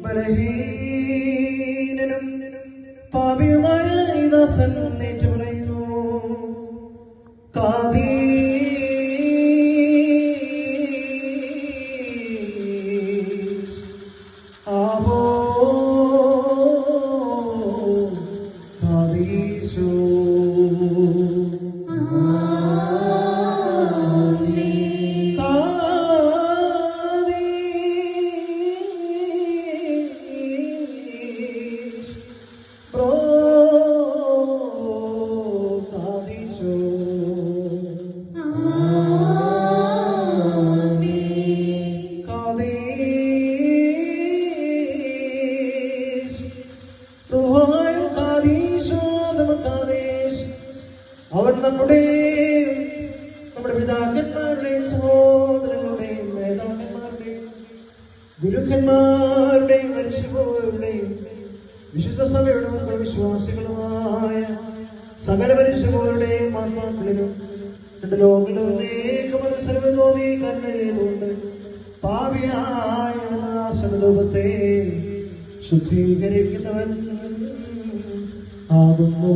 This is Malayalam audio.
ബലഹീനനും പാപിയുമായ ഈ ദാസൻ ഏറ്റു പറയുന്നു. ആവോ കാദീശോ. അവൻ നമ്മുടെ പിതാക്കന്മാരുടെയും സഹോദരങ്ങളുടെയും നേതാക്കന്മാരുടെയും ഗുരുക്കന്മാരുടെയും മനുഷ്യരുടെയും വിശുദ്ധ സഭയുടെ മക്കൾ വിശ്വാസികളുമായ സകല മനുഷ്യരുടെയും ആത്മാക്കളിലും രണ്ട് ലോകങ്ങളിലും അനേക മനസ്സിലും തോന്നി കണ്ണുകൊണ്ട് പാപിയായ നാശരൂപത്തെ ശുദ്ധീകരിക്കുന്നവൻ ആകുന്നു.